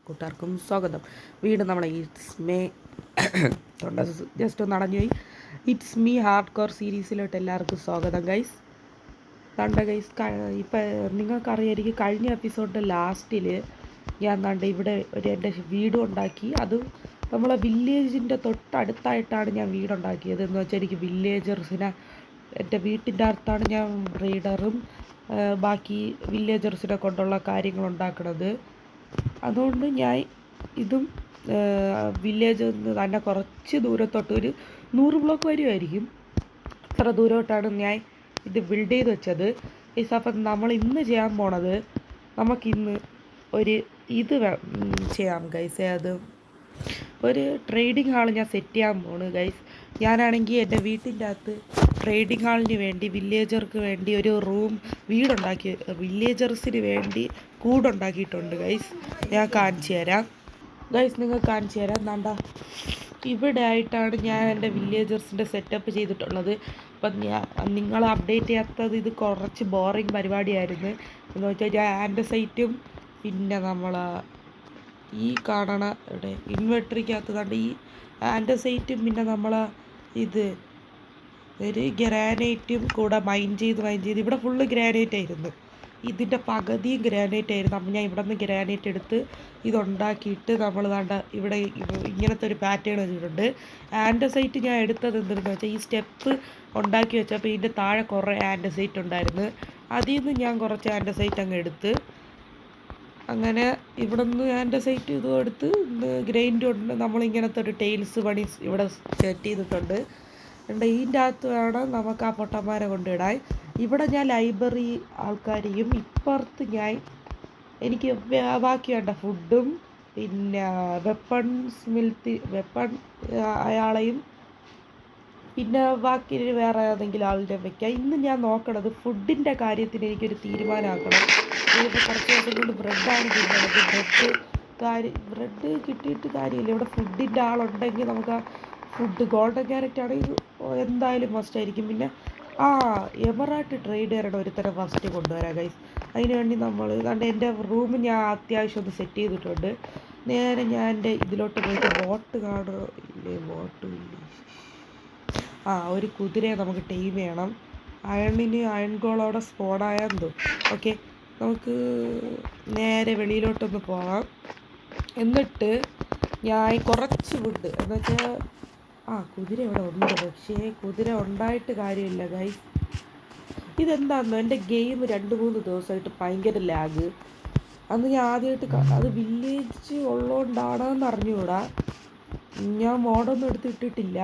കൂട്ടുകാർക്കും സ്വാഗതം. വീണ്ടും നമ്മളെ ഇറ്റ്സ് മേ തൊണ്ട ജസ്റ്റ് ഒന്ന് അടഞ്ഞുപോയി. ഇറ്റ്സ് മീ ഹാർഡ് കോർ സീരീസിലോട്ട് എല്ലാവർക്കും സ്വാഗതം ഗൈസ്. തണ്ട ഗൈസ്, ഇപ്പം നിങ്ങൾക്കറിയായിരിക്കും കഴിഞ്ഞ എപ്പിസോഡിൻ്റെ ലാസ്റ്റിൽ ഞാൻ തണ്ട ഇവിടെ എൻ്റെ വീട് ഉണ്ടാക്കി. അത് നമ്മളെ വില്ലേജിൻ്റെ തൊട്ടടുത്തായിട്ടാണ് ഞാൻ വീടുണ്ടാക്കിയത്. എന്ന് വെച്ചാൽ എനിക്ക് വില്ലേജേഴ്സിനെ എൻ്റെ വീട്ടിൻ്റെ അടുത്താണ് ഞാൻ ബ്രീഡറും ബാക്കി വില്ലേജേഴ്സിനെ കൊണ്ടുള്ള കാര്യങ്ങൾ ഉണ്ടാക്കുന്നത്. അതുകൊണ്ട് ഞാൻ ഇതും വില്ലേജിൽ നിന്ന് തന്നെ കുറച്ച് ദൂരത്തോട്ട് ഒരു 100 ബ്ലോക്ക് വരുമായിരിക്കും, അത്ര ദൂരത്തോട്ടാണ് ഞാൻ ഇത് ബിൽഡ് ചെയ്ത് വെച്ചത്. അപ്പം നമ്മൾ ഇന്ന് ചെയ്യാൻ പോണത്, നമുക്കിന്ന് ഒരു ഇത് ചെയ്യാം ഗൈസ്. അത് ഒരു ട്രേഡിംഗ് ഹാൾ ഞാൻ സെറ്റ് ചെയ്യാൻ പോണ് ഗൈസ്. ഞാനാണെങ്കിൽ എൻ്റെ വീട്ടിൻ്റെ അകത്ത് ട്രേഡിംഗ് ഹാളിന് വേണ്ടി വില്ലേജർക്ക് വേണ്ടി ഒരു വീടുണ്ടാക്കി, വില്ലേജേഴ്സിന് വേണ്ടി കൂടുണ്ടാക്കിയിട്ടുണ്ട് ഗൈസ്. ഞാൻ കാണിച്ചു തരാം ഗൈസ്, നിങ്ങൾക്ക് കാണിച്ചു തരാം. എന്താ ഇവിടെ ആയിട്ടാണ് ഞാൻ എൻ്റെ വില്ലേജേഴ്സിൻ്റെ സെറ്റപ്പ് ചെയ്തിട്ടുള്ളത്. അപ്പം നിങ്ങൾ അപ്ഡേറ്റ് ചെയ്യാത്തത് ഇത് കുറച്ച് ബോറിങ് പരിപാടിയായിരുന്നു. എന്ന് വെച്ചാൽ ഞാൻ ആൻഡസൈറ്റും പിന്നെ നമ്മൾ ഈ കാണണ ഇവിടെ ഇൻവെർട്ടറിക്കകത്ത് കണ്ട് ഈ ആൻഡസൈറ്റും പിന്നെ നമ്മൾ ഇത് ഒരു ഗ്രാനൈറ്റും കൂടെ മൈൻ ചെയ്ത് ഇവിടെ ഫുള്ള് ഗ്രാനൈറ്റ് ആയിരുന്നു. ഇതിൻ്റെ പകുതിയും ഗ്രാനൈറ്റ് ആയിരുന്നു. അപ്പം ഞാൻ ഇവിടെ നിന്ന് ഗ്രാനൈറ്റ് എടുത്ത് ഇതുണ്ടാക്കിയിട്ട് നമ്മൾ കണ്ട ഇവിടെ ഇങ്ങനത്തെ ഒരു പാറ്റേൺ വെച്ചിട്ടുണ്ട്. ആൻഡസൈറ്റ് ഞാൻ എടുത്തത് എന്തെന്ന് വെച്ചാൽ ഈ സ്റ്റെപ്പ് ഉണ്ടാക്കി വെച്ചപ്പോൾ ഇതിൻ്റെ താഴെ കുറേ ആൻഡസൈറ്റ് ഉണ്ടായിരുന്നു. അതിൽ നിന്ന് ഞാൻ കുറച്ച് ആൻഡസൈറ്റ് അങ്ങ് എടുത്ത് അങ്ങനെ ഇവിടെ നിന്ന് ആൻഡസൈറ്റ് ഇതും എടുത്ത് ഗ്രൈൻഡ് കൊണ്ട് നമ്മളിങ്ങനത്തെ ഒരു ടൈൽസ് പണി ഇവിടെ സെറ്റ് ചെയ്തിട്ടുണ്ട്. ഇതിൻ്റെ അകത്ത് വേണം നമുക്ക് ആ പൊട്ടന്മാരെ കൊണ്ടിടാൻ. ഇവിടെ ഞാൻ ലൈബ്രറി ആൾക്കാരെയും ഇപ്പുറത്ത് ഞാൻ എനിക്ക് ബാക്കി വേണ്ട ഫുഡും പിന്നെ വെപ്പൺ അയാളെയും പിന്നെ ബാക്കി വേറെ ഏതെങ്കിലും ആളുടെ വെക്കാം. ഇന്ന് ഞാൻ നോക്കണത് ഫുഡിൻ്റെ കാര്യത്തിന് എനിക്കൊരു തീരുമാനമാക്കണം. ഇപ്പോൾ കുറച്ച് ദിവസം കൊണ്ട് ബ്രെഡാണ് തിന്നുന്നത്. ബ്രെഡ് കിട്ടിയിട്ട് കാര്യമില്ല. ഇവിടെ ഫുഡിൻ്റെ ആളുണ്ടെങ്കിൽ നമുക്ക് ആ ഫുഡ് ഗോൾഡൻ ക്യാരറ്റ് ആണെങ്കിൽ എന്തായാലും മസ്റ്റ് ആയിരിക്കും. പിന്നെ എമറായിട്ട് ട്രേഡ് ചെയ്യാനാണ് ഒരുത്തരം ഫസ്റ്റ് കൊണ്ടുവരാം ഗൈസ്. അതിന് വേണ്ടി നമ്മൾ കണ്ട് എൻ്റെ റൂം ഞാൻ അത്യാവശ്യം ഒന്ന് സെറ്റ് ചെയ്തിട്ടുണ്ട്. നേരെ ഞാൻ എൻ്റെ ഇതിലോട്ട് പോയിട്ട് ബോട്ട് കാണുന്നില്ലേ, ഒരു കുതിരയെ നമുക്ക് ടൈം ചെയ്യണം. അയൺ ഗോളോടെ സ്പോണായെന്തോ. ഓക്കെ, നമുക്ക് നേരെ വെളിയിലോട്ടൊന്ന് പോകാം. എന്നിട്ട് ഞാൻ കുറച്ച് ഫുഡ് എന്ന് വെച്ചാൽ കുതിര ഇവിടെ ഉണ്ട്, പക്ഷേ കുതിര ഉണ്ടായിട്ട് കാര്യമില്ല ഗൈസ്. ഇതെന്താണെന്നോ എൻ്റെ ഗെയിം 2-3 ദിവസമായിട്ട് ഭയങ്കര ലാഗ്. അന്ന് ഞാൻ ആദ്യമായിട്ട് അത് വില്ലേജ് ഉള്ളതുകൊണ്ടാണെന്ന് അറിഞ്ഞുകൂടാ. ഞാൻ മോഡൊന്നും എടുത്തിട്ടിട്ടില്ല,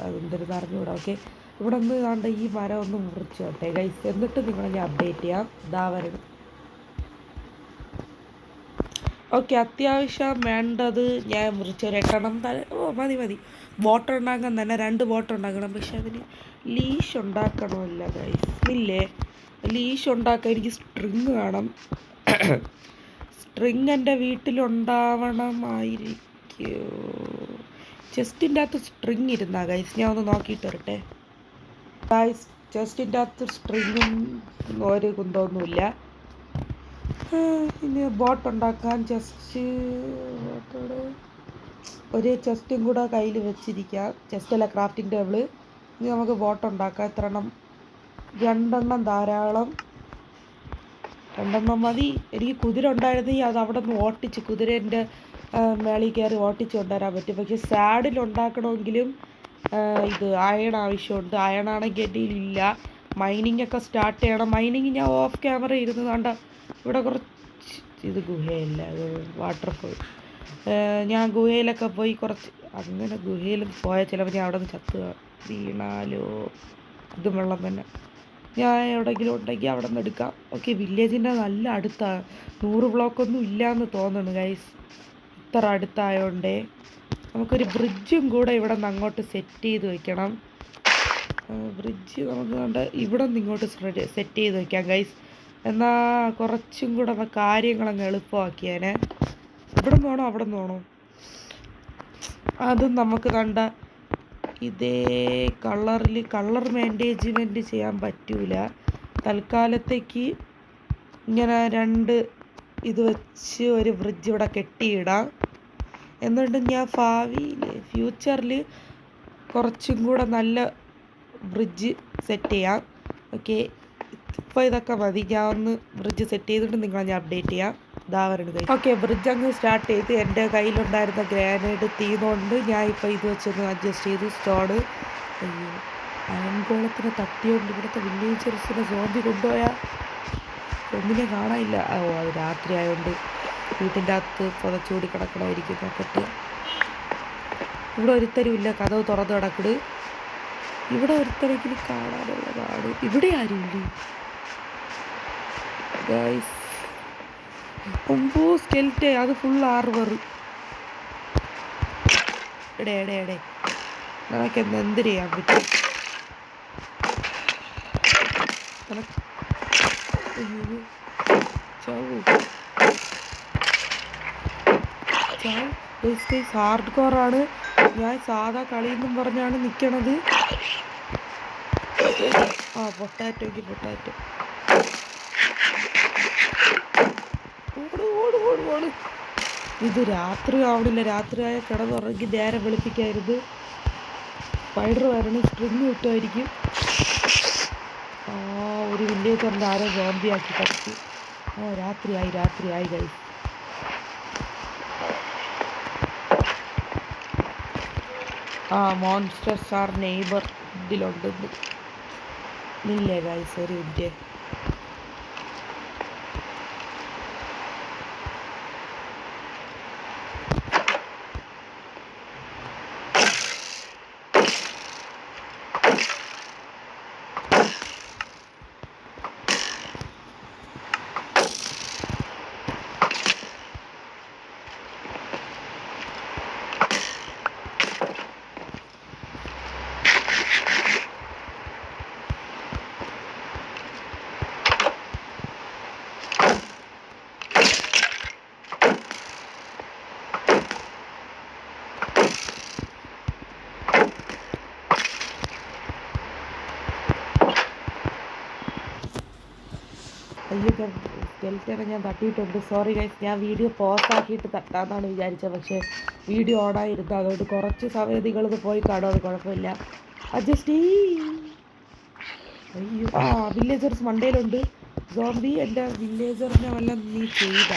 അതെന്തൊരു അറിഞ്ഞുകൂടാ. ഓക്കെ, ഇവിടെ ഒന്ന് കണ്ട ഈ മരം ഒന്ന് മുറിച്ച് കേട്ടെ ഗൈസ്. എന്നിട്ട് നിങ്ങളെ ഞാൻ അപ്ഡേറ്റ് ചെയ്യാം. ഇതാ വരണം. ഓക്കെ, അത്യാവശ്യം വേണ്ടത് ഞാൻ മുറിച്ചൊരു 8 മതി. ബോട്ട് ഉണ്ടാക്കാൻ തന്നെ 2 ബോട്ട് ഉണ്ടാക്കണം. പക്ഷെ അതിന് ലീഷ് ഉണ്ടാക്കണമല്ല ഗൈസ്. ഇല്ലേ, ലീഷ് ഉണ്ടാക്കാൻ എനിക്ക് സ്ട്രിങ് വേണം. സ്ട്രിങ് എൻ്റെ വീട്ടിലുണ്ടാവണമായിരിക്കോ? ചെസ്റ്റിൻ്റെ അകത്ത് സ്ട്രിങ് ഇരുന്നാ ഗൈസ്, ഞാൻ ഒന്ന് നോക്കിയിട്ട് വരട്ടെ ഗൈസ്. ചെസ്റ്റിൻ്റെ അകത്ത് സ്ട്രിങ്ങും ഒരു കുന്തമൊന്നുമില്ല. ഇനി ബോട്ട് ഉണ്ടാക്കാൻ ഒരു ചെസ്റ്റും കൂടെ കയ്യിൽ വെച്ചിരിക്കാം. ചെസ്റ്റല്ല, ക്രാഫ്റ്റിംഗ് ടേബിള്. ഇനി നമുക്ക് ബോട്ട് ഉണ്ടാക്കാം. എത്ര എണ്ണം? 2 എണ്ണം ധാരാളം. 2 എണ്ണം മതി. എനിക്ക് കുതിര ഉണ്ടായിരുന്നെങ്കിൽ അത് അവിടെ നിന്ന് ഓട്ടിച്ച് കുതിരേൻ്റെ മേളിൽ കയറി ഓട്ടിച്ച് കൊണ്ടുവരാൻ പറ്റും. പക്ഷേ സാഡിൽ ഉണ്ടാക്കണമെങ്കിലും ഇത് അയൺ ആവശ്യമുണ്ട്. അയണാണെങ്കിൽ എൻ്റെ കയ്യിലില്ല. മൈനിങ് ഒക്കെ സ്റ്റാർട്ട് ചെയ്യണം. മൈനിങ് ഞാൻ ഓഫ് ക്യാമറ ഇരുന്ന് കണ്ട ഇവിടെ കുറച്ച് ഇത് ഗുഹയല്ല, അത് വാട്ടർഫോൾ. ഞാൻ ഗുഹയിലൊക്കെ പോയി കുറച്ച് അങ്ങനെ ഗുഹയിൽ പോയാൽ ചിലപ്പോൾ ഞാൻ അവിടെ നിന്ന് ചത്ത് വീണാലോ. ഇതും വെള്ളം തന്നെ. ഞാൻ എവിടെയെങ്കിലും ഉണ്ടെങ്കിൽ അവിടെ നിന്ന് എടുക്കാം. ഓക്കെ, വില്ലേജിൻ്റെ നല്ല അടുത്താണ്. 100 ബ്ലോക്കൊന്നും ഇല്ലയെന്ന് തോന്നുന്നു ഗൈസ്, ഇത്ര അടുത്തായതുകൊണ്ടേ. നമുക്കൊരു ബ്രിഡ്ജും കൂടെ ഇവിടെ നിന്ന് അങ്ങോട്ട് സെറ്റ് ചെയ്ത് വയ്ക്കണം. ബ്രിഡ്ജ് നമുക്ക് കണ്ട് ഇവിടെ നിന്ന് ഇങ്ങോട്ട് സെറ്റ് ചെയ്ത് വയ്ക്കാം ഗൈസ്. എന്നാൽ കുറച്ചും കൂടെ കാര്യങ്ങളങ്ങ് എളുപ്പമാക്കിയേനെ. ഇവിടെ നിന്ന് വേണോ അവിടെ നിന്ന് വേണോ? അതും നമുക്ക് കണ്ട ഇതേ കളർ മാനേജ്മെൻറ്റ് ചെയ്യാൻ പറ്റൂല. തൽക്കാലത്തേക്ക് ഇങ്ങനെ 2 ഇത് വെച്ച് ഒരു ഫ്രിഡ്ജ് ഇവിടെ കെട്ടിയിടാം. എന്നിട്ട് ഞാൻ ഭാവിയിൽ ഫ്യൂച്ചറിൽ കുറച്ചും കൂടെ നല്ല ഫ്രിഡ്ജ് സെറ്റ് ചെയ്യാം. ഓക്കെ, ഇപ്പോൾ ഇതൊക്കെ മതി. ഞാൻ ഒന്ന് ഫ്രിഡ്ജ് സെറ്റ് ചെയ്തിട്ട് നിങ്ങളെ ഞാൻ അപ്ഡേറ്റ് ചെയ്യാം. ഇതാ വരുന്നത്. ഓക്കെ, ഫ്രിഡ്ജ് അങ്ങ് സ്റ്റാർട്ട് ചെയ്ത് എൻ്റെ കയ്യിലുണ്ടായിരുന്ന ഗ്രാനൈഡ് തീർന്നുകൊണ്ട് ഞാൻ ഇപ്പോൾ ഇത് വെച്ചൊന്ന് അഡ്ജസ്റ്റ് ചെയ്ത് സ്റ്റോഡ്. അയൺകോളത്തിന് തട്ടിയോണ്ട് ഇവിടുത്തെ വില്ലേജേഴ്സിനെ സോംബി കൊണ്ടുപോയാൽ ഒന്നിനെ കാണാനില്ല. ഓ, അത് രാത്രി ആയതുകൊണ്ട് വീട്ടിൻ്റെ അകത്ത് പുതച്ചുകൂടി കിടക്കണമായിരിക്കും. നോക്കട്ടെ, ഇവിടെ ഒരുത്തരും ഇല്ല. കഥവ് തുറന്ന് കിടക്കട്. ഇവിടെ ഒരുത്തരെങ്കിലും കാണാനുള്ളതാണ്. ഇവിടെ ആരുമില്ലേ ഗൈസ്? ഒമ്പോ സ്കെൽറ്റ്, അത് ഫുൾ ആർവർ. എടേ നമുക്ക് എന്ത് ചെയ്യാൻ പറ്റും? ഹാർഡ് കോറാണ്. ഞാൻ സാധാ കളിയെന്നും പറഞ്ഞാണ് നിൽക്കണത്. പൊട്ടാറ്റോ. ഓട്. ഇത് രാത്രി ആവണില്ല. രാത്രിയായ കിടന്നുറങ്ങി നേരെ വെളുപ്പിക്കായിരുന്നു. സ്പൈഡർ വരണം, സ്ട്രിങ് കിട്ടുമായിരിക്കും. ഒരു വില്ലേജറിൻ്റെ ആരോ സോംബിയാക്കി പറ്റി. രാത്രിയായി ഗൈസ്. മോൺസ്റ്റേഴ്സ് ആർ നെയ്ബർ ഇതിലുണ്ടെന്ന് ഇല്ലേ ഗൈസ്? ഒരു മിനിറ്റ്. അയ്യോ, സ്കെൽറ്റനെ ഞാൻ തട്ടിയിട്ടുണ്ട്. സോറി ഗൈസ്, ഞാൻ വീഡിയോ പോസ്റ്റാക്കിയിട്ട് തട്ടാമെന്നാണ് വിചാരിച്ചത്. പക്ഷേ വീഡിയോ ഓണായിരുന്നു. അതുകൊണ്ട് കുറച്ച് സമയം നിങ്ങളിത് പോയി കാണും. അത് കുഴപ്പമില്ല, അഡ്ജസ്റ്റ് ചെയ്യും. അയ്യോ, വില്ലേജേഴ്സ് മണ്ടയിലുണ്ട്. സോംബി, എൻ്റെ വില്ലേജറിനെ വല്ല നീ ചെയ്ത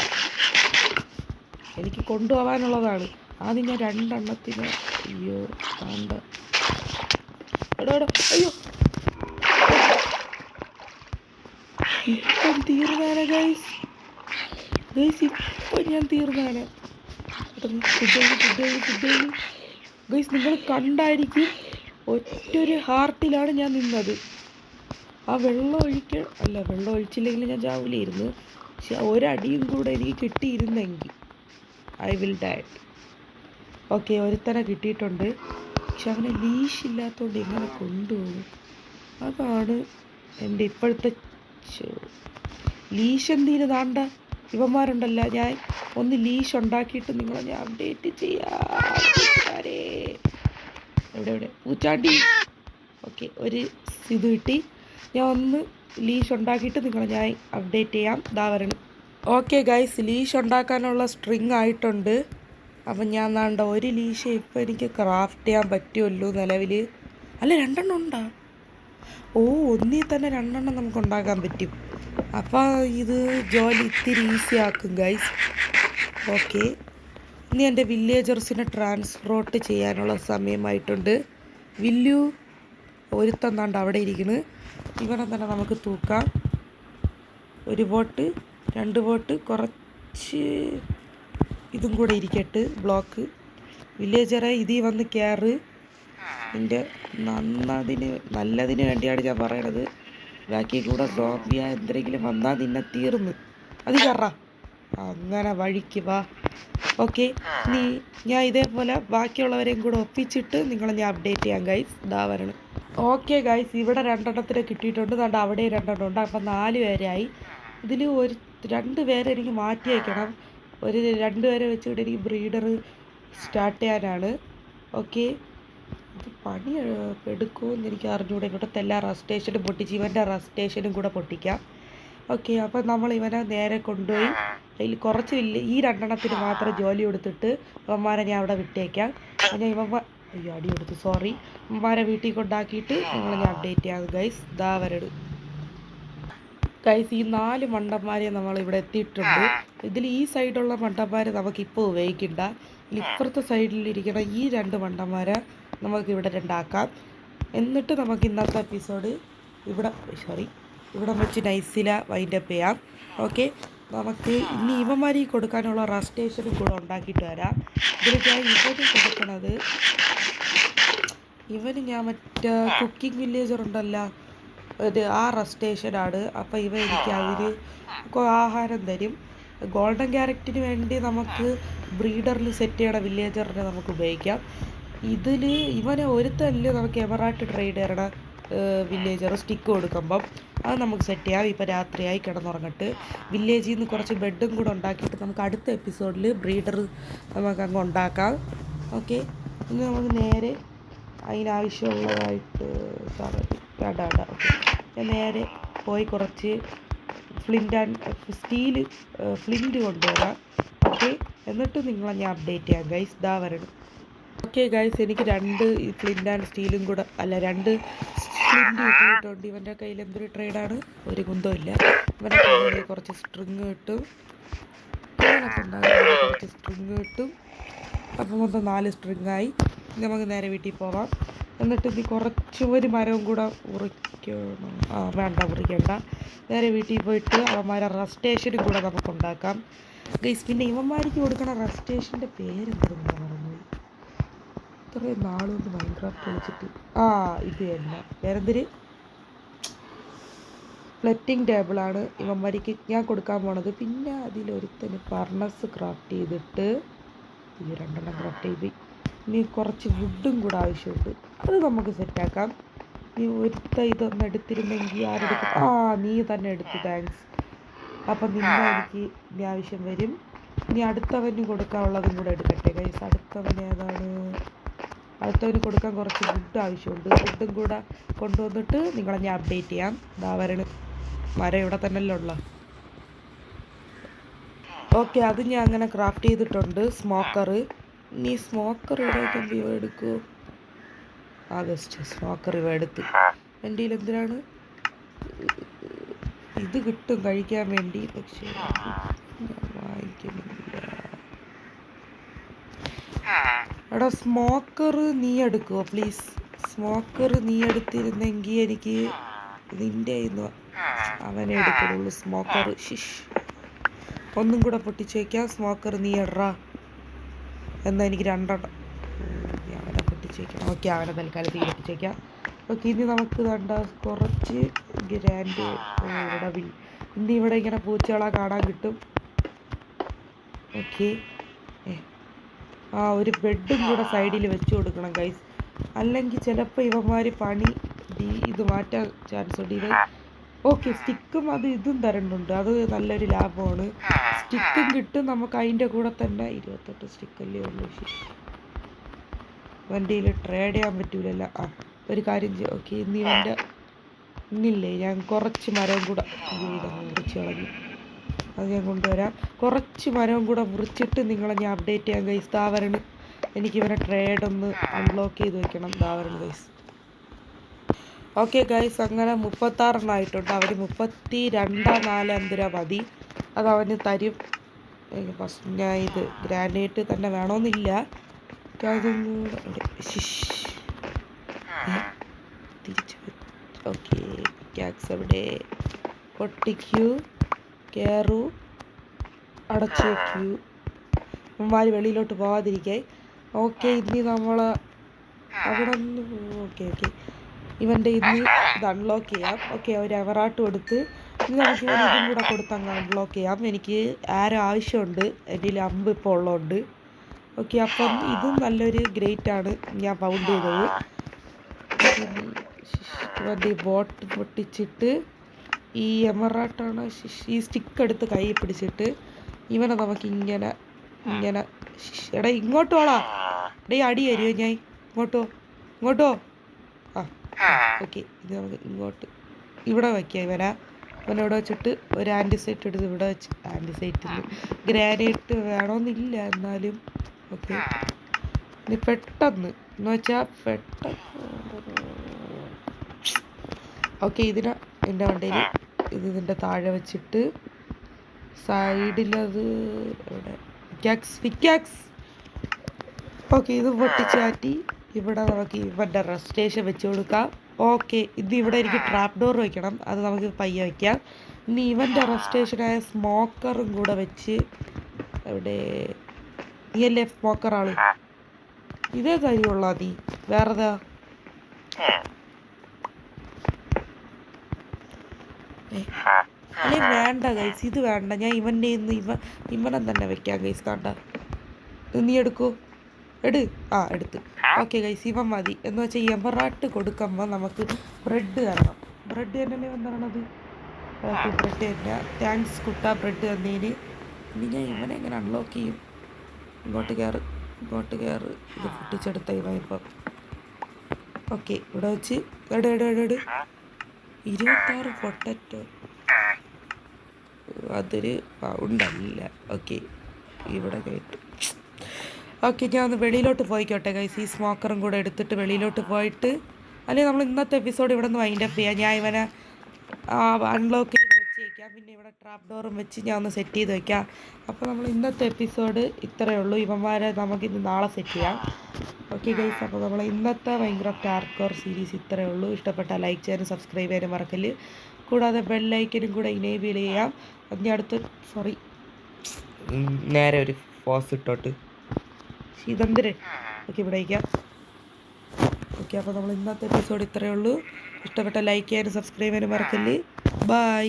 എനിക്ക് കൊണ്ടുപോകാനുള്ളതാണ്. ആദ്യം ഞാൻ 2 എണ്ണത്തിന്. അയ്യോ വേണ്ട. എടോ അയ്യോ, ഇപ്പം തീർന്നാണ് ഗൈസ്. ഇപ്പം ഞാൻ തീർന്നാണ് ഗൈസ്. നിങ്ങൾ കണ്ടായിരിക്കും, ഒറ്റൊരു ഹാർട്ടിലാണ് ഞാൻ നിന്നത്. വെള്ളം ഒഴിച്ചില്ലെങ്കിൽ ഞാൻ ചാവില്ലായിരുന്നു. പക്ഷെ ഒരടിയും കൂടെ എനിക്ക് കിട്ടിയിരുന്നെങ്കിൽ ഐ വിൽ ഡൈ. ഓക്കെ, ഒരുത്തനെ കിട്ടിയിട്ടുണ്ട്. പക്ഷെ അവനെ ലീഷ് ഇല്ലാത്തതുകൊണ്ട് എങ്ങനെ കൊണ്ടുപോകും? അതാണ് എൻ്റെ ഇപ്പോഴത്തെ ലീഷ്. എന്തിന് താണ്ട ഇവന്മാരുണ്ടല്ല. ഞാൻ ഒന്ന് ലീഷ് ഉണ്ടാക്കിയിട്ട് നിങ്ങളെ ഞാൻ അപ്ഡേറ്റ് ചെയ്യാം. എവിടെ പൂച്ചാണ്ടി. ഓക്കെ, ഒരു ഇത് കിട്ടി. ഞാൻ ഒന്ന് ലീഷ് ഉണ്ടാക്കിയിട്ട് നിങ്ങളെ ഞാൻ അപ്ഡേറ്റ് ചെയ്യാം. ഇതാ വരണം. ഓക്കെ ഗൈസ്, ലീഷ് ഉണ്ടാക്കാനുള്ള സ്ട്രിങ് ആയിട്ടുണ്ട്. അപ്പം ഞാൻ നാണ്ട ഒരു ലീഷ് ഇപ്പം എനിക്ക് ക്രാഫ്റ്റ് ചെയ്യാൻ പറ്റുമല്ലോ നിലവിൽ. അല്ല, 2 എണ്ണം ഉണ്ടാ? ഒന്നിൽ തന്നെ 2 എണ്ണം നമുക്ക് ഉണ്ടാക്കാൻ പറ്റും. അപ്പോൾ ഇത് ജോലി ഇത്തിരി ഈസി ആക്കും ഗൈസ്. ഓക്കെ, ഇനി എൻ്റെ വില്ലേജേഴ്സിനെ ട്രാൻസ്പോർട്ട് ചെയ്യാനുള്ള സമയമായിട്ടുണ്ട്. വില്ലു ഒരുത്തന്നാണ്ട് അവിടെ ഇരിക്കുന്നു. ഇവനെ തന്നെ നമുക്ക് തൂക്കാം. 1 ബോട്ട്, 2 ബോട്ട്, കുറച്ച് ഇതും കൂടെ ഇരിക്കട്ടെ. ബ്ലോക്ക് വില്ലേജറെ ഇതിൽ വന്ന് കയറ്. എൻ്റെ നല്ലതിന് വേണ്ടിയാണ് ഞാൻ പറയണത്. ബാക്കി കൂടെ സോംബിയ എന്തെങ്കിലും വന്നാൽ നിന്നെ തീർന്ന്. അത് കയറാ, അങ്ങനെ വഴിക്ക് വാ. ഓക്കെ, ഞാൻ ഇതേപോലെ ബാക്കിയുള്ളവരെയും കൂടെ ഒപ്പിച്ചിട്ട് നിങ്ങളെ ഞാൻ അപ്ഡേറ്റ് ചെയ്യാം ഗൈസ്. ഇതാ വരണം. ഓക്കെ ഗൈസ്, ഇവിടെ 2 എണ്ണത്തിന് കിട്ടിയിട്ടുണ്ട്. അതുകൊണ്ട് അവിടെ 2 എണ്ണം ഉണ്ട്. അപ്പം 4 പേരായി. ഇതിൽ 2 പേരെ എനിക്ക് മാറ്റി വയ്ക്കണം. 2 പേരെ വെച്ചിട്ട് എനിക്ക് ബ്രീഡർ സ്റ്റാർട്ട് ചെയ്യാനാണ്. ഓക്കെ, ഇത് പണി എടുക്കുമെന്ന് എനിക്ക് അറിഞ്ഞുകൂടെ. ഇവിടുത്തെ എല്ലാ റെസ്റ്റേഷനും പൊട്ടിച്ച് ഇവൻ്റെ റെസ്റ്റേഷനും കൂടെ പൊട്ടിക്കാം. ഓക്കെ, അപ്പം നമ്മൾ ഇവനെ നേരെ കൊണ്ടുപോയി അതിൽ കുറച്ച് വലിയ ഈ രണ്ടെണ്ണത്തിന് മാത്രം ജോലി കൊടുത്തിട്ട് ഇവന്മാരെ ഞാൻ അവിടെ വിട്ടേക്കാം. ഞാൻ അയ്യോ അടി കൊടുത്തു, സോറി. ഇവന്മാരെ വീട്ടിൽ കൊണ്ടാക്കിയിട്ട് നിങ്ങളെ ഞാൻ അപ്ഡേറ്റ് ചെയ്യാം ഗൈസ്. ദാ വരട് ഗൈസ്, ഈ 4 മണ്ടന്മാരെ നമ്മൾ ഇവിടെ എത്തിയിട്ടുണ്ട്. ഇതിൽ ഈ സൈഡുള്ള മണ്ടന്മാരെ നമുക്കിപ്പോൾ ഉപയോഗിക്കണ്ട. ഇപ്പുറത്തെ സൈഡിലിരിക്കുന്ന ഈ 2 മണ്ടന്മാരെ നമുക്ക് ഇവിടെ രണ്ടാക്കാം. എന്നിട്ട് നമുക്ക് ഇന്നത്തെ എപ്പിസോഡ് ഇവിടെ വെച്ച് നൈസില വൈൻഡപ്പ് ചെയ്യാം. ഓക്കെ, നമുക്ക് ഇനി ഇവന്മാരി കൊടുക്കാനുള്ള റെസ്റ്റേഷനും കൂടെ ഉണ്ടാക്കിയിട്ട് വരാം. ഇതിൽ ഞാൻ കൊടുക്കണത് ഞാൻ മറ്റേ കുക്കിംഗ് വില്ലേജർ ഉണ്ടല്ലോ, ആ റെസ്റ്റേഷനാണ്. അപ്പോൾ എനിക്ക് അതിന് ആഹാരം തരും. ഗോൾഡൻ ക്യാരറ്റിന് വേണ്ടി നമുക്ക് ബ്രീഡറിൽ സെറ്റ് ചെയ്യണ വില്ലേജറിനെ നമുക്ക് ഉപയോഗിക്കാം. ഇതിൽ ഇവനെ ഒരുത്തല്ല നമുക്ക് എമറാട്ട് ട്രേഡ് ചെയ്യണ വില്ലേജർ സ്റ്റിക്ക് കൊടുക്കുമ്പം അത് നമുക്ക് സെറ്റ് ചെയ്യാം. ഇപ്പോൾ രാത്രിയായി കിടന്നുറങ്ങിട്ട് വില്ലേജിൽ നിന്ന് കുറച്ച് ബെഡും കൂടെ ഉണ്ടാക്കിയിട്ട് നമുക്ക് അടുത്ത എപ്പിസോഡിൽ ബ്രീഡർ നമുക്ക് അങ്ങ് ഉണ്ടാക്കാം. ഓക്കെ, ഇനി നമുക്ക് നേരെ അതിനാവശ്യമുള്ളതായിട്ട് വേണ്ട. ഓക്കെ, ഞാൻ നേരെ പോയി കുറച്ച് ഫ്ലിൻറ്റ് കൊണ്ടുവരാം. ഓക്കെ, എന്നിട്ട് നിങ്ങളെ ഞാൻ അപ്ഡേറ്റ് ചെയ്യാം ഗൈസ്. ദാ വരണം. ഓക്കെ ഗൈസ്, എനിക്ക് 2 ഫ്ലിൻറ്റ് ആൻഡ് സ്റ്റീലും കൂടെ രണ്ട് ഫ്ലിൻറ്റ് കിട്ടിയിട്ടുണ്ട്. ഇവൻ്റെ കയ്യിൽ എന്തൊരു ട്രേഡാണ്, ഒരു കുന്തമില്ല. ഇവൻ്റെ കയ്യിൽ കുറച്ച് സ്ട്രിങ് കിട്ടും. കുറച്ച് സ്ട്രിങ് കിട്ടും. അപ്പം മൊത്തം 4 സ്ട്രിങ്ങായി. നമുക്ക് നേരെ വീട്ടിൽ പോവാം. എന്നിട്ട് ഇത് ഒരു മരവും കൂടെ ഉറിക്കണം. ഉറിക്കണ്ട. നേരെ വീട്ടിൽ പോയിട്ട് അവന്മാരെ റെസ്റ്റേഷനും കൂടെ നമുക്ക് ഉണ്ടാക്കാം ഗൈസ്. പിന്നെ ഇവന്മാർക്ക് കൊടുക്കണ റെസ്റ്റേഷൻ്റെ പേരെന്തെന്ന് പറഞ്ഞു, ഇത്രയും നാളൊന്ന് മൈൻക്രാഫ്റ്റ് വിളിച്ചിട്ട് ഇത് തന്നെ വേറെന്തൊരു ഫ്ലെറ്റിംഗ് ടേബിളാണ് ഇവന്മാർക്ക് ഞാൻ കൊടുക്കാൻ പോണത്. പിന്നെ അതിലൊരുത്തന് ഫർണസ് ക്രാഫ്റ്റ് ചെയ്തിട്ട് ഈ 2 ക്രാഫ്റ്റ് ചെയ്ത് ഇനി കുറച്ച് വുഡും കൂടെ ആവശ്യമുണ്ട്. അത് നമുക്ക് സെറ്റാക്കാം. നീ ഇതൊന്നും എടുത്തിരുന്നെങ്കിൽ ആരെടുക്കും? നീ തന്നെ എടുത്തു, താങ്ക്സ്. അപ്പം നിന്നെ എനിക്ക് ഇനി ആവശ്യം വരും. ഇനി അടുത്തവന് കൊടുക്കാനുള്ളതും കൂടെ എടുക്കട്ടെ ഗൈസ്. അടുത്തവന് കൊടുക്കാൻ കുറച്ച് വുഡ് ആവശ്യമുണ്ട്. വുഡും കൂടെ കൊണ്ടുവന്നിട്ട് നിങ്ങളെ ഞാൻ അപ്ഡേറ്റ് ചെയ്യാം. മരം ഇവിടെ തന്നെയല്ലേ ഉള്ള. ഓക്കെ, അത് ഞാൻ അങ്ങനെ ക്രാഫ്റ്റ് ചെയ്തിട്ടുണ്ട്. സ്മോക്കർ ഇവിടേക്ക് എടുക്കുമോ? സ്മോക്കർ ഇവ എടുത്ത് എൻ്റെ കയ്യിൽ എന്തിനാണ് ഇത് കിട്ടും കഴിക്കാൻ വേണ്ടി, പക്ഷേ വാങ്ങിക്കുന്നില്ല. എടാ, സ്മോക്കർ നീ എടുക്കുമോ പ്ലീസ്? സ്മോക്കർ നീ എടുത്തിരുന്നെങ്കിൽ എനിക്ക് നിൻ്റെ അവനെ എടുക്കുള്ളൂ. സ്മോക്കർ ഒന്നും കൂടെ പൊട്ടിച്ച് വയ്ക്കാം. സ്മോക്കർ നീ ഇടറാ. എന്നാൽ എനിക്ക് 2 അവനെ പൊട്ടിച്ച് വയ്ക്കാം. ഓക്കെ, അവനെ തൽക്കാലത്തിൽ പൊട്ടിച്ച് വയ്ക്കാം. ഓക്കെ, ഇനി നമുക്ക് കുറച്ച് ഗ്രാൻഡ് ഇനി ഇവിടെ ഇങ്ങനെ പൂച്ചകളെ കാണാൻ കിട്ടും. ഓക്കെ, ഒരു ബെഡും കൂടെ സൈഡിൽ വെച്ച് കൊടുക്കണം ഗൈസ്. അല്ലെങ്കിൽ ചിലപ്പോൾ ഇവന്മാർ ഇത് മാറ്റാൻ ചാൻസ് ഉണ്ട്. ഓക്കെ, സ്റ്റിക്കും ഇതും തരുന്നുണ്ട്. അത് നല്ലൊരു ലാഭമാണ്. സ്റ്റിക്കും കിട്ടും നമുക്ക്. അതിൻ്റെ കൂടെ തന്നെ 28 സ്റ്റിക്കല്ലേ ഉള്ളൂ. വണ്ടിയിൽ ട്രേഡ് ചെയ്യാൻ പറ്റൂലല്ലോ. ഒരു കാര്യം ചെയ്യും. ഓക്കെ, ഇന്നില്ലേ ഞാൻ കുറച്ച് മരവും കൂടെ മുറിച്ച് കളഞ്ഞു. അത് ഞാൻ കൊണ്ടുവരാം. കുറച്ച് മരവും കൂടെ മുറിച്ചിട്ട് നിങ്ങളെ ഞാൻ അപ്ഡേറ്റ് ചെയ്യാം ഗൈസ്. ദാവരണ് എനിക്കിവരെ ട്രേഡ് ഒന്ന് അൺലോക്ക് ചെയ്ത് വെക്കണം. ദാവരണ് ഗൈസ്. ഓക്കെ ഗൈസ്, അങ്ങനെ 36 ആയിട്ടുണ്ട്. അവർ 32-4 മതി. അത് അവന് തരും. ഫസ്റ്റ് ഞാൻ ഇത് ഗ്രാനൈറ്റ് തന്നെ വേണമെന്നില്ല. തിരിച്ചു. ഓക്കെ, ക്യാക്സ് എവിടെ? പൊട്ടിക്കൂ, കയറൂ, അടച്ചു വയ്ക്കൂ. അമ്മമാർ വെളിയിലോട്ട് പോകാതിരിക്കേ. ഓക്കെ, ഇനി നമ്മൾ അവിടെ നിന്ന് ഓക്കെ ഇവൻ്റെ ഇത് അൺലോക്ക് ചെയ്യാം. ഓക്കെ, ഒരു എവറാട്ട് കൊടുത്ത് ഇനി നമുക്ക് ഇതും കൂടെ കൊടുത്ത് അങ്ങ് അൺലോക്ക് ചെയ്യാം. എനിക്ക് ആവശ്യമുണ്ട്. എൻ്റെ അമ്പ് ഇപ്പോൾ ഉള്ളതുകൊണ്ട്. ഓക്കെ, അപ്പം ഇതും നല്ലൊരു ഗ്രേറ്റാണ് ഞാൻ ഫൗണ്ട് ചെയ്തത്. ഇവൻ്റെ ബോട്ട് പൊട്ടിച്ചിട്ട് ഈ എമറാട്ടാണ് ഈ സ്റ്റിക്ക് എടുത്ത് കൈ പിടിച്ചിട്ട് ഇവനെ നമുക്ക് ഇങ്ങനെ എടാ ഇങ്ങോട്ട് പോളാ. എടേ അടി തരുമോ? ഞാൻ ഇങ്ങോട്ടോ. ഓക്കെ, ഇത് നമുക്ക് ഇവിടെ വയ്ക്കാം. ഇവനെ അവനവിടെ വെച്ചിട്ട് ഒരു ആൻറ്റിസൈറ്റ് എടുത്ത് ഇവിടെ വെച്ച് ആൻറ്റിസൈറ്റിൽ ഗ്രാനൈറ്റ് വേണമെന്നില്ല എന്നാലും ഓക്കെ. ഇനി പെട്ടെന്ന് എന്ന് വെച്ചാൽ ഓക്കെ ഇതിന് എൻ്റെ വണ്ടിയിൽ ഇതിൻ്റെ താഴെ വെച്ചിട്ട് സൈഡിലത് ഇവിടെ പിക്കാക്സ് ഓക്കെ ഇത് പൊട്ടിച്ചാറ്റി ഇവിടെ നമുക്ക് ഇവൻ്റെ റെസ്റ്റേഷൻ വെച്ച് കൊടുക്കാം. ഓക്കെ ഇത് ഇവിടെ എനിക്ക് ട്രാപ്പ് ഡോർ വയ്ക്കണം, അത് നമുക്ക് പയ്യെ വയ്ക്കാം. ഇനി ഇവൻ്റെ റെസ്റ്റേഷനായ സ്മോക്കറും കൂടെ വെച്ച് ഇവിടെ നീയല്ലേ സ്മോക്കർ ആള്, ഇതേ കാര്യമുള്ള നീ വേറെതാ അല്ലെ വേണ്ട ഗൈസ്, ഇത് വേണ്ട. ഞാൻ ഇവൻ്റെ ഇവനെ തന്നെ വെക്കാം ഗൈസ്. കാണ്ട നീ എടുക്കൂ, എടുത്ത് ഓക്കെ ഗൈസ് ഇവൻ മതി. എന്ന് വെച്ചാൽ എമറാട്ട് കൊടുക്കുമ്പോൾ നമുക്ക് ബ്രെഡ് തരണം. ബ്രെഡ് തന്നെ വന്നിരണത്. ഓക്കെ ബ്രെഡ് തന്നെ, താങ്ക്സ് കുട്ട ബ്രെഡ് തന്നതിന്. ഇനി ഞാൻ ഇവനെ എങ്ങനെ അൺലോക്ക് ചെയ്യും? ഇങ്ങോട്ട് കയറ് ഇത് പൊട്ടിച്ചെടുത്ത ഇവ ഇപ്പം ഓക്കെ ഇവിടെ വെച്ച് 26 പൊട്ടറ്റോ, അതൊരു പൗണ്ടല്ല. ഓക്കെ ഇവിടെ കയറ്റും. ഓക്കെ ഞാൻ ഒന്ന് വെളിയിലോട്ട് പോയിക്കോട്ടെ ഗൈസ്. ഈ സ്മോക്കറും കൂടെ എടുത്തിട്ട് വെളിയിലോട്ട് പോയിട്ട്, അല്ലെങ്കിൽ നമ്മൾ ഇന്നത്തെ എപ്പിസോഡ് ഇവിടെ നിന്ന് വൈൻഡപ്പ് ചെയ്യാം. ഞാൻ ഇവനെ അൺലോക്ക് ചെയ്ത് വെച്ച് വയ്ക്കാം. പിന്നെ ഇവിടെ ട്രാപ്പ് ഡോറും വെച്ച് ഞാൻ ഒന്ന് സെറ്റ് ചെയ്ത് വയ്ക്കാം. അപ്പോൾ നമ്മൾ ഇന്നത്തെ എപ്പിസോഡ് ഇത്രയേ ഉള്ളൂ. ഇവന്മാരെ നമുക്കിന്ന് നാളെ സെറ്റ് ചെയ്യാം. ഓക്കെ ഗൈസ്, അപ്പോൾ നമ്മൾ ഇന്നത്തെ മൈൻക്രാഫ്റ്റ് ഹാർഡ്കോർ സീരീസ് ഇത്രയേ ഉള്ളൂ. ഇഷ്ടപ്പെട്ടാൽ ലൈക്ക് ചെയ്യാനും സബ്സ്ക്രൈബ് ചെയ്യാനും മറക്കല്ല്. കൂടാതെ ബെല്ലൈക്കനും കൂടെ ഇനേബിൾ ചെയ്യാം. അതിന് അടുത്ത് നേരെ ഒരു പോസ് ഇട്ടോട്ട് ഇതെന്തിര് ഓക്കെ ഇവിടെ വയ്ക്കാം. ഓക്കെ അപ്പോൾ നമ്മൾ ഇന്നത്തെ എപ്പിസോഡ് ഇത്രയേ ഉള്ളൂ. ഇഷ്ടപ്പെട്ട ലൈക്ക് ചെയ്യാനും സബ്സ്ക്രൈബ് ചെയ്യാനും മറക്കല്ല്. ബൈ.